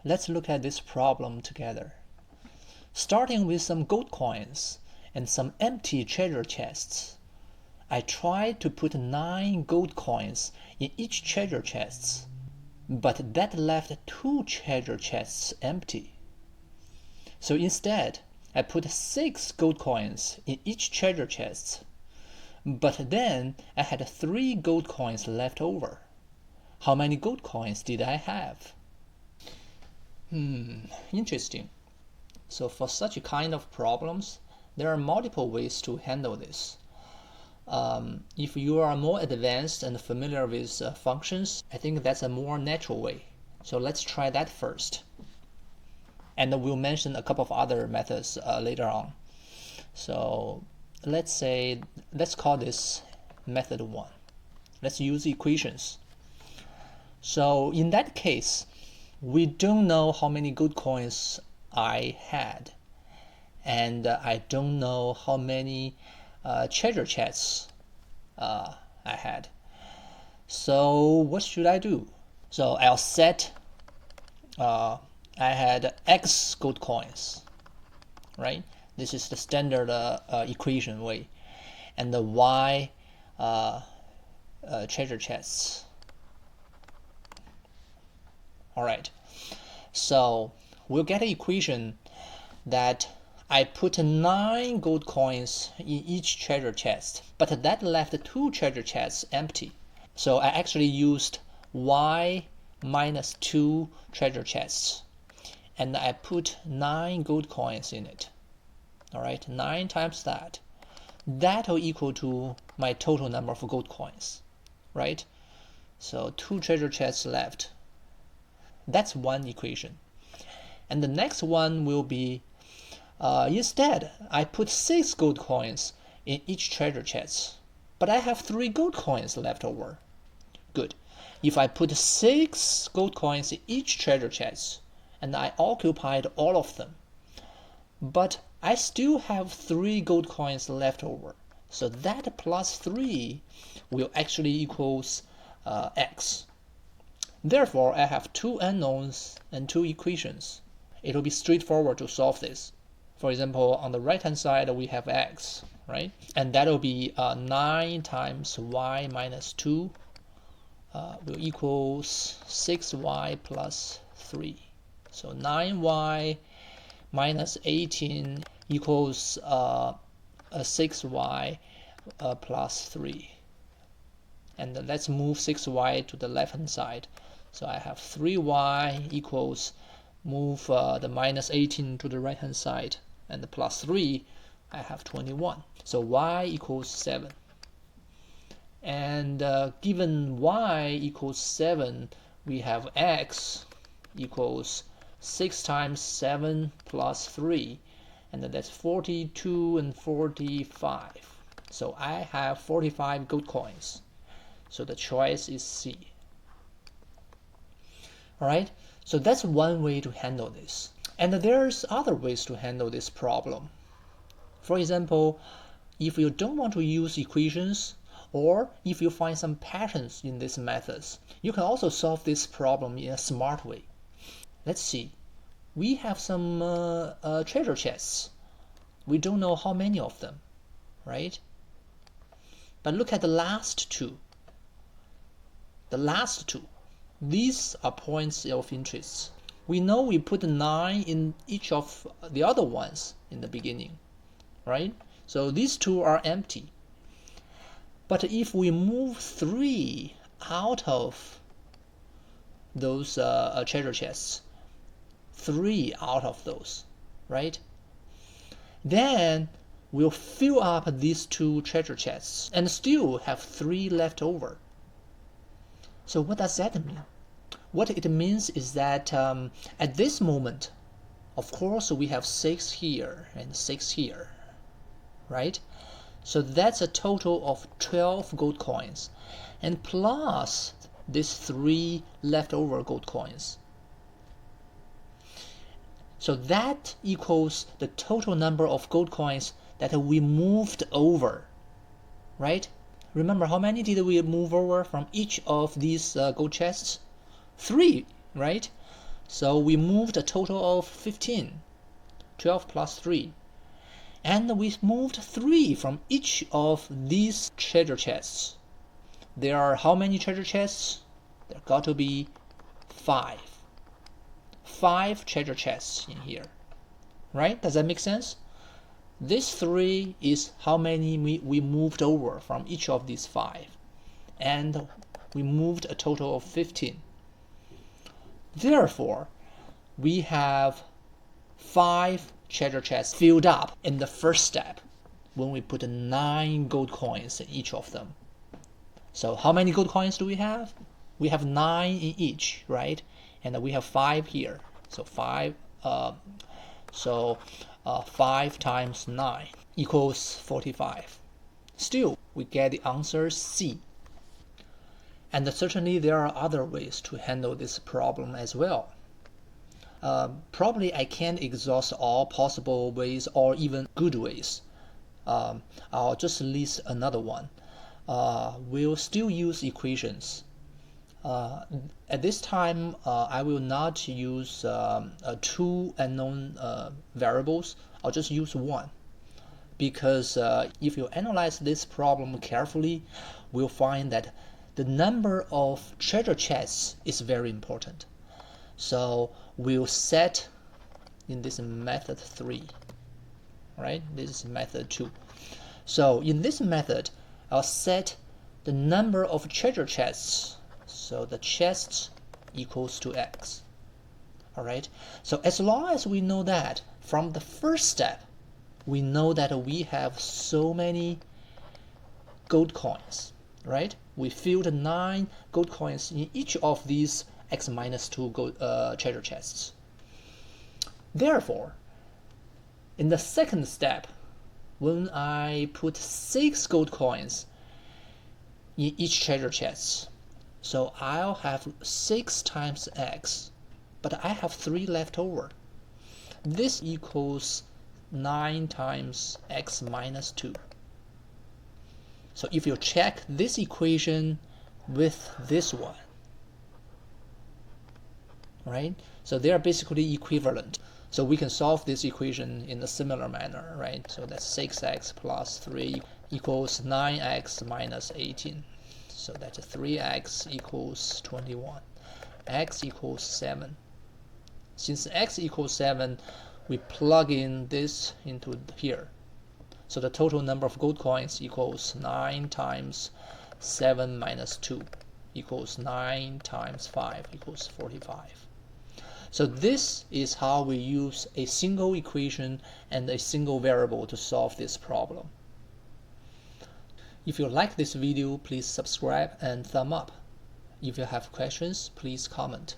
let's look at this problem together. Starting with some gold coins and some empty treasure chests, I tried to put 9 gold coins in each treasure chest, but that left 2 treasure chests empty. So instead, I put 6 gold coins in each treasure chest, but then I had 3 gold coins left over. How many gold coins did I have? Interesting. So for such kind of problems, there are multiple ways to handle this. If you are more advanced and familiar with functions, I think that's a more natural way. So let's try that first. And we'll mention a couple of other methods later on. So let's call this method 1. Let's use equations. So in that case, we don't know how many gold coins I had, and I don't know how many treasure chests I had. So what should I do? So I'll set I had X gold coins, right? This is the standard equation way, and the Y treasure chests. All right, so we'll get an equation that I put 9 gold coins in each treasure chest, but that left 2 treasure chests empty. So I actually used Y minus 2 treasure chests, and I put 9 gold coins in it. All right, 9 times that. That will equal to my total number of gold coins, right? So 2 treasure chests left. That's one equation. And the next one will be, instead, I put 6 gold coins in each treasure chest, but I have 3 gold coins left over. Good. If I put 6 gold coins in each treasure chest, and I occupied all of them, but I still have 3 gold coins left over, so that plus 3 will actually equals X. Therefore, I have 2 unknowns and 2 equations. It will be straightforward to solve this. For example, on the right-hand side, we have X, right? And that will be 9 times Y minus 2 will equal 6Y plus 3. So 9Y minus 18 equals 6Y plus 3. And let's move 6Y to the left-hand side. So I have 3Y equals, move the minus 18 to the right-hand side, and the plus 3, I have 21. So Y equals 7. And given Y equals 7, we have X equals 6 times 7 plus 3, and that's 42 and 45. So I have 45 gold coins. So the choice is C. All right, so that's one way to handle this. And there's other ways to handle this problem. For example, if you don't want to use equations, or if you find some patterns in these methods, you can also solve this problem in a smart way. Let's see. We have some treasure chests. We don't know how many of them, right? But look at the last two. The last two. These are points of interest. We know we put 9 in each of the other ones in the beginning, right? So these two are empty. But if we move 3 out of those treasure chests, 3 out of those, right? Then we'll fill up these 2 treasure chests and still have 3 left over. So what does that mean? What it means is that at this moment, of course, we have 6 here and 6 here, right? So that's a total of 12 gold coins, and plus these 3 leftover gold coins. So that equals the total number of gold coins that we moved over, right? Remember, how many did we move over from each of these gold chests? 3, right? So we moved a total of 15, 12 plus 3. And we moved 3 from each of these treasure chests. There are how many treasure chests? There got to be 5. 5 treasure chests in here. Right? Does that make sense? This 3 is how many we moved over from each of these 5. And we moved a total of 15. Therefore, we have 5 treasure chests filled up in the first step when we put 9 gold coins in each of them. So how many gold coins do we have? We have 9 in each, right? And we have 5 here. So 5 times 9 equals 45. Still, we get the answer C. And certainly there are other ways to handle this problem as well. Probably I can't exhaust all possible ways or even good ways. I'll just list another one. We'll still use equations. At this time, I will not use 2 unknown variables. I'll just use 1. Because if you analyze this problem carefully, we'll find that the number of treasure chests is very important. So we'll set in this method 3, right? This is method 2. So in this method, I'll set the number of treasure chests. So the chests equals to x. All right. So as long as we know that from the first step, we know that we have so many gold coins, right? We filled 9 gold coins in each of these x minus 2 gold, treasure chests. Therefore, in the second step, when I put 6 gold coins in each treasure chest, so I'll have 6 times x, but I have 3 left over. This equals 9 times x minus 2. So if you check this equation with this one, right? So they are basically equivalent. So we can solve this equation in a similar manner, right? So that's 6x plus 3 equals 9x minus 18. So that's 3x equals 21. X equals 7. Since x equals 7, we plug in this into here. So the total number of gold coins equals 9 times 7 minus 2 equals 9 times 5 equals 45. So this is how we use a single equation and a single variable to solve this problem. If you like this video, please subscribe and thumb up. If you have questions, please comment.